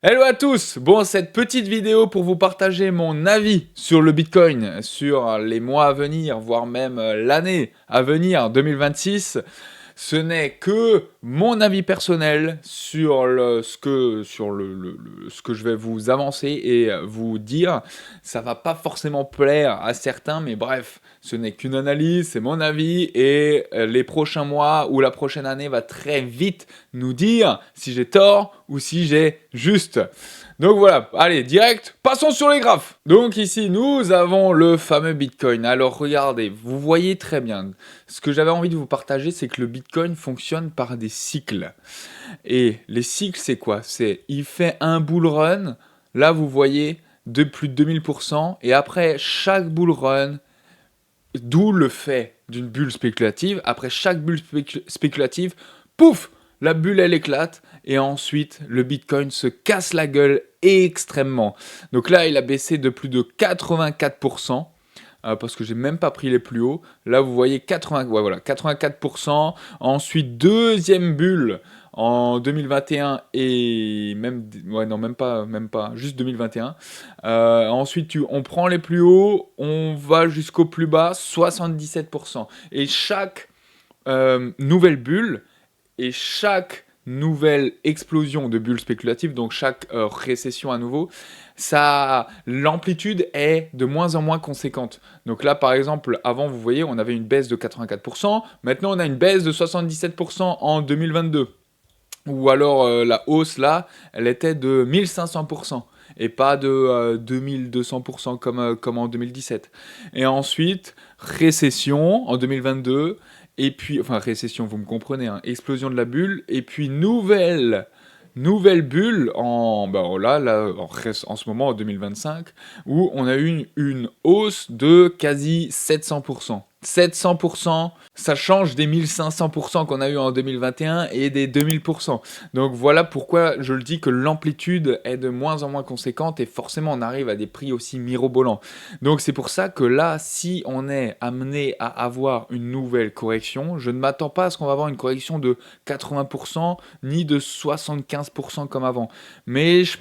Hello à tous! Bon, cette petite vidéo pour vous partager mon avis sur le Bitcoin, sur les mois à venir, voire même l'année à venir, 2026. Ce n'est que mon avis personnel sur ce que je vais vous avancer et vous dire. Ça va pas forcément plaire à certains, mais bref, ce n'est qu'une analyse, c'est mon avis et les prochains mois ou la prochaine année va très vite nous dire si j'ai tort ou si j'ai juste. Donc voilà, allez, direct, passons sur les graphes. Donc ici, nous avons le fameux Bitcoin. Alors regardez, vous voyez très bien. Ce que j'avais envie de vous partager, c'est que le Bitcoin fonctionne par des cycles. Et les cycles, c'est quoi? Il fait un bull run, là vous voyez, de plus de 2000%, et après chaque bull run, d'où le fait d'une bulle spéculative, après chaque bulle spéculative, pouf, la bulle elle éclate, et ensuite le Bitcoin se casse la gueule extrêmement. Donc là, il a baissé de plus de 84%. Parce que j'ai même pas pris les plus hauts. Là, vous voyez 84%. Ensuite, deuxième bulle en 2021 et même, ouais, non, même pas, juste 2021. Ensuite, on prend les plus hauts, on va jusqu'au plus bas, 77%. Et chaque nouvelle bulle et chaque nouvelle explosion de bulles spéculatives, donc chaque récession à nouveau, l'amplitude est de moins en moins conséquente. Donc là, par exemple, avant, vous voyez, on avait une baisse de 84%, maintenant on a une baisse de 77% en 2022. Ou alors la hausse là, elle était de 1500% et pas de 2200% comme en 2017. Et ensuite, récession en 2022, et puis, enfin récession, vous me comprenez, hein, explosion de la bulle, et puis nouvelle bulle en ce moment en 2025, où on a eu une hausse de quasi 700%. 700%, ça change des 1500% qu'on a eu en 2021 et des 2000%. Donc voilà pourquoi je le dis que l'amplitude est de moins en moins conséquente et forcément on arrive à des prix aussi mirobolants. Donc c'est pour ça que là, si on est amené à avoir une nouvelle correction, je ne m'attends pas à ce qu'on va avoir une correction de 80% ni de 75% comme avant. Mais je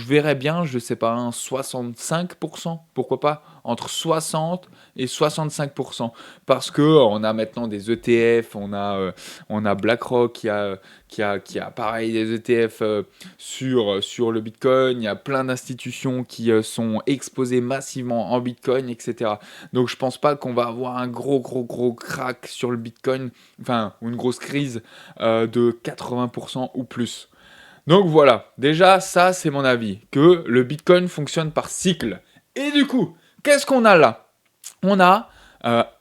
verrais bien, je sais pas, un 65%, pourquoi pas, entre 60 et 65%. Parce que on a maintenant des ETF, on a BlackRock qui a pareil des ETF sur le Bitcoin, il y a plein d'institutions qui sont exposées massivement en Bitcoin, etc. Donc je pense pas qu'on va avoir un gros crack sur le Bitcoin, enfin, ou une grosse crise de 80% ou plus. Donc voilà, déjà ça c'est mon avis, que le Bitcoin fonctionne par cycle. Et du coup, qu'est-ce qu'on a là? On a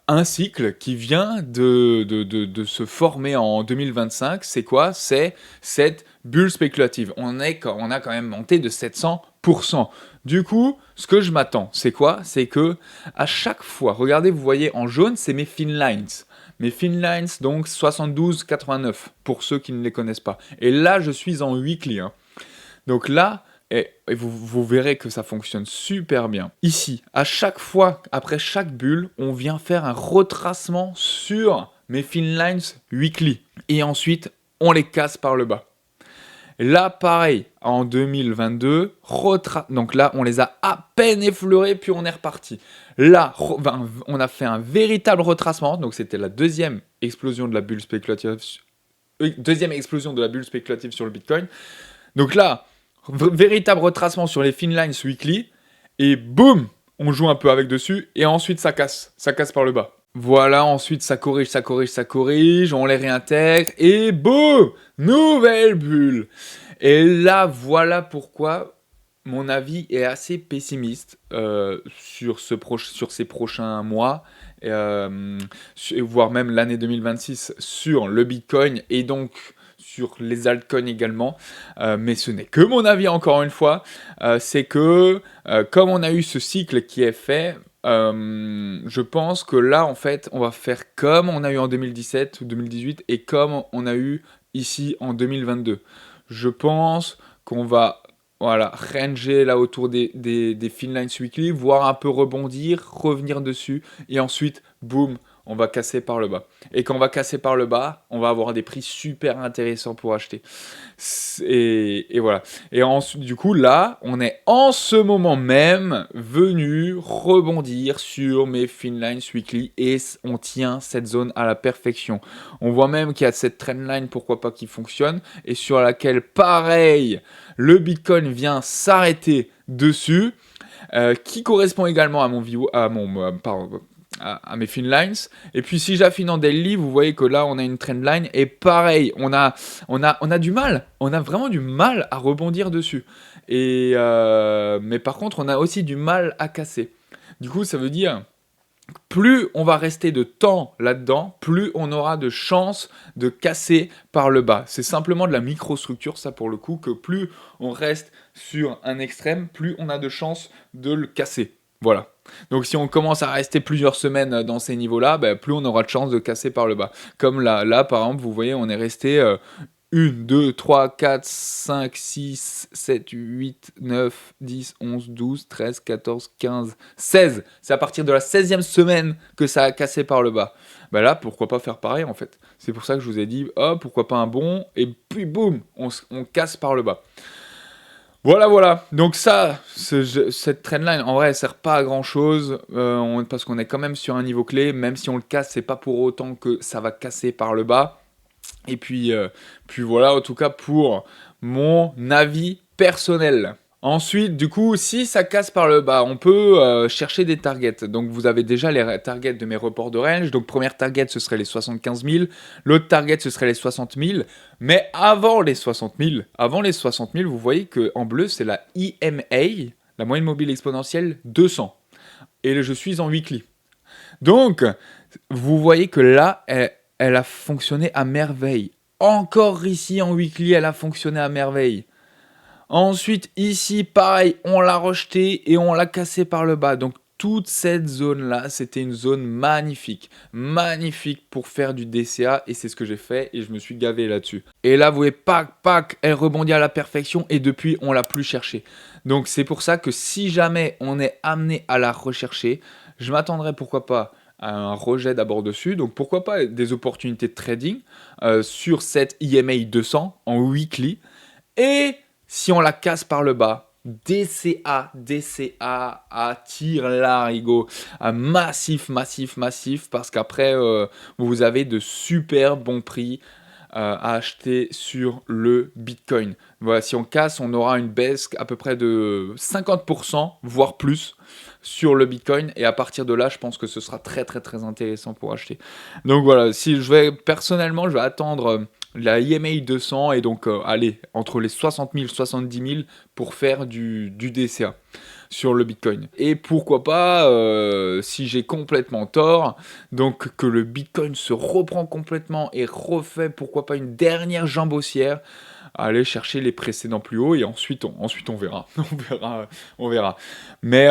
un cycle qui vient de se former en 2025. C'est quoi? C'est cette bulle spéculative. On a quand même monté de 700%. Du coup, ce que je m'attends, c'est quoi? C'est que à chaque fois, regardez, vous voyez en jaune, c'est mes thin lines. Mes thin lines, donc 72,89 pour ceux qui ne les connaissent pas. Et là, je suis en weekly. Hein. Donc là, et vous verrez que ça fonctionne super bien. Ici, à chaque fois, après chaque bulle, on vient faire un retracement sur mes thin lines weekly. Et ensuite, on les casse par le bas. Là, pareil, en 2022, donc là, on les a à peine effleurés, puis on est reparti. Là, on a fait un véritable retracement, donc c'était la deuxième explosion de la bulle spéculative, sur le Bitcoin. Donc là, véritable retracement sur les thin lines weekly, et boum, on joue un peu avec dessus, et ensuite ça casse par le bas. Voilà, ensuite ça corrige, on les réintègre, et boum, nouvelle bulle. Et là, voilà pourquoi mon avis est assez pessimiste sur ces prochains mois, voire même l'année 2026 sur le Bitcoin, et donc sur les altcoins également, mais ce n'est que mon avis encore une fois, c'est que comme on a eu ce cycle qui est fait, je pense que là en fait on va faire comme on a eu en 2017 ou 2018 et comme on a eu ici en 2022. Je pense qu'on va ranger là autour des thin lines weekly, voire un peu rebondir, revenir dessus, et ensuite, boum, on va casser par le bas. Et quand on va casser par le bas, on va avoir des prix super intéressants pour acheter. Et voilà. Et ensuite, du coup, là, on est en ce moment même venu rebondir sur mes Finlines Weekly et on tient cette zone à la perfection. On voit même qu'il y a cette trendline, pourquoi pas, qui fonctionne et sur laquelle, pareil, le Bitcoin vient s'arrêter dessus, qui correspond également à mon à mes Finlines. Et puis si j'affine en daily, vous voyez que là on a une trendline et pareil, on a du mal, on a vraiment du mal à rebondir dessus. Mais par contre, on a aussi du mal à casser. Du coup, ça veut dire plus on va rester de temps là-dedans, plus on aura de chances de casser par le bas. C'est simplement de la microstructure, ça pour le coup, que plus on reste sur un extrême, plus on a de chances de le casser. Voilà. Donc si on commence à rester plusieurs semaines dans ces niveaux-là, plus on aura de chances de casser par le bas. Comme là par exemple, vous voyez, on est resté 1, 2, 3, 4, 5, 6, 7, 8, 9, 10, 11, 12, 13, 14, 15, 16. C'est à partir de la 16e semaine que ça a cassé par le bas. Là, pourquoi pas faire pareil en fait. C'est pour ça que je vous ai dit, oh, pourquoi pas un bond, et puis boum, on casse par le bas. Voilà. Donc ça, cette trendline, en vrai, elle sert pas à grand chose parce qu'on est quand même sur un niveau clé. Même si on le casse, c'est pas pour autant que ça va casser par le bas. Et puis voilà, en tout cas pour mon avis personnel. Ensuite, du coup, si ça casse par le bas, on peut chercher des targets. Donc, vous avez déjà les targets de mes reports de range. Donc, première target, ce serait les 75 000. L'autre target, ce serait les 60 000. Mais avant les 60 000, vous voyez qu'en bleu, c'est la EMA, la moyenne mobile exponentielle 200. Et je suis en weekly. Donc, vous voyez que là, elle a fonctionné à merveille. Encore ici en weekly, elle a fonctionné à merveille. Ensuite, ici, pareil, on l'a rejeté et on l'a cassé par le bas. Donc, toute cette zone-là, c'était une zone magnifique. Magnifique pour faire du DCA. Et c'est ce que j'ai fait et je me suis gavé là-dessus. Et là, vous voyez, pac, elle rebondit à la perfection et depuis, on l'a plus cherché. Donc, c'est pour ça que si jamais on est amené à la rechercher, je m'attendrai pourquoi pas à un rejet d'abord dessus. Donc, pourquoi pas des opportunités de trading sur cette EMA 200 en weekly. Et si on la casse par le bas, DCA, attire l'arigot, massif, parce qu'après, vous avez de super bons prix à acheter sur le Bitcoin. Voilà, si on casse, on aura une baisse à peu près de 50%, voire plus, sur le Bitcoin. Et à partir de là, je pense que ce sera très intéressant pour acheter. Donc voilà, personnellement, je vais attendre la EMA 200 et donc aller entre les 60 000 et 70 000 pour faire du DCA sur le Bitcoin. Et pourquoi pas, si j'ai complètement tort, donc que le Bitcoin se reprend complètement et refait, pourquoi pas, une dernière jambe haussière, aller chercher les précédents plus hauts et ensuite on verra. on verra. Mais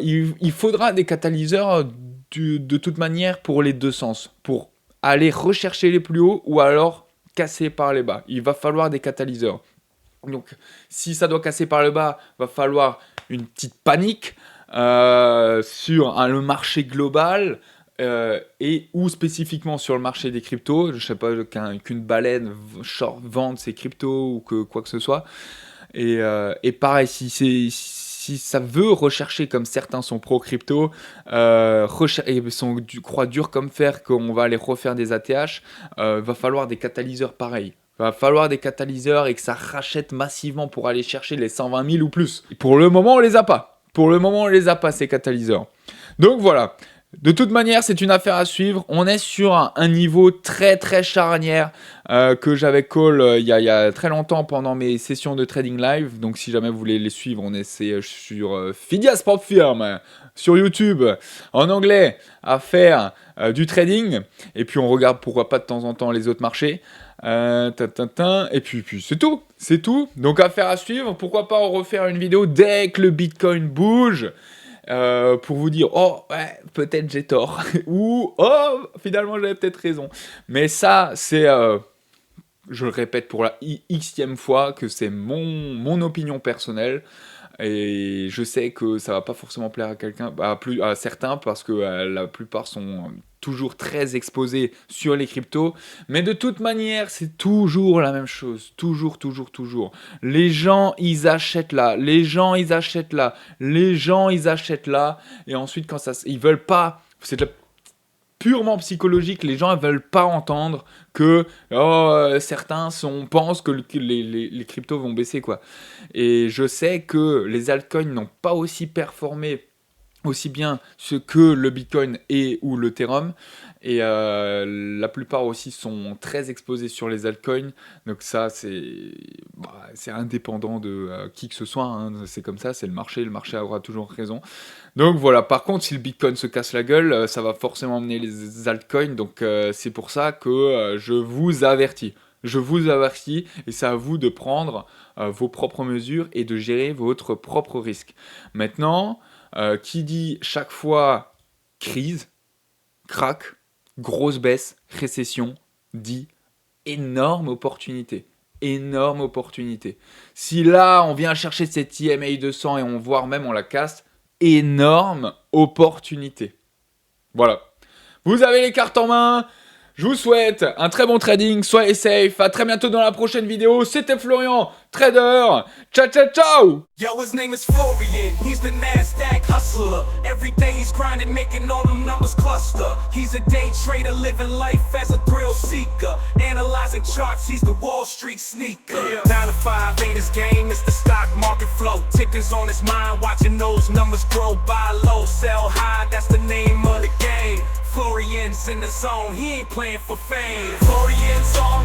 il faudra des catalyseurs de toute manière pour les deux sens, pour aller rechercher les plus hauts ou alors casser par les bas. Il va falloir des catalyseurs. Donc, si ça doit casser par le bas, va falloir une petite panique sur le marché global et ou spécifiquement sur le marché des cryptos. Je sais pas qu'une baleine vende ses cryptos ou que quoi que ce soit. Et pareil, si ça veut rechercher comme certains sont pro-crypto, et croient dur comme fer qu'on va aller refaire des ATH, va falloir des catalyseurs pareils. Va falloir des catalyseurs et que ça rachète massivement pour aller chercher les 120 000 ou plus. Et pour le moment, on les a pas. Ces catalyseurs. Donc voilà. De toute manière, c'est une affaire à suivre. On est sur un niveau très charnière que j'avais call il y a très longtemps pendant mes sessions de trading live. Donc si jamais vous voulez les suivre, on essaie sur Phidias Prop Firm sur YouTube en anglais à faire du trading. Et puis on regarde pourquoi pas de temps en temps les autres marchés. Et puis c'est tout. Donc affaire à suivre. Pourquoi pas en refaire une vidéo dès que le Bitcoin bouge. Pour vous dire, oh, ouais, peut-être j'ai tort, ou, oh, finalement j'avais peut-être raison. Mais ça, c'est, je le répète pour la xème fois, que c'est mon opinion personnelle, et je sais que ça va pas forcément plaire à quelqu'un, à certains, parce que la plupart sont toujours très exposés sur les cryptos. Mais de toute manière, c'est toujours la même chose. Toujours, toujours, toujours. Les gens, ils achètent là. Les gens, ils achètent là. Les gens, ils achètent là. Et ensuite, quand ils veulent pas... C'est de la purement psychologique, les gens ne veulent pas entendre que certains pensent que les cryptos vont baisser, quoi. Et je sais que les altcoins n'ont pas aussi performé aussi bien ce que le Bitcoin et ou l'Ethereum. Et la plupart aussi sont très exposés sur les altcoins. Donc ça, c'est indépendant de qui que ce soit. Hein. C'est comme ça, c'est le marché aura toujours raison. Donc voilà, par contre, si le Bitcoin se casse la gueule, ça va forcément emmener les altcoins. Donc c'est pour ça que je vous avertis. Je vous avertis et c'est à vous de prendre vos propres mesures et de gérer votre propre risque. Maintenant, qui dit chaque fois crise, crack, grosse baisse, récession, dit énorme opportunité. Énorme opportunité. Si là, on vient chercher cette EMA 200 et voire même on la casse, énorme opportunité. Voilà. Vous avez les cartes en main. Je vous souhaite un très bon trading. Soyez safe. À très bientôt dans la prochaine vidéo. C'était Florian, trader. Ciao, ciao, ciao. Yo, his name is Florian, he's the NASDAQ hustler. Every day he's grinding, making all them numbers cluster. He's a day trader, living life as a thrill seeker. Analyzing charts, he's the Wall Street sneaker. 9 to 5 ain't his game, it's the stock market flow. Tickers on his mind, watching those numbers grow. Buy low, sell high, that's the name of the game. Florian's in the zone, he ain't playing for fame. Florian's on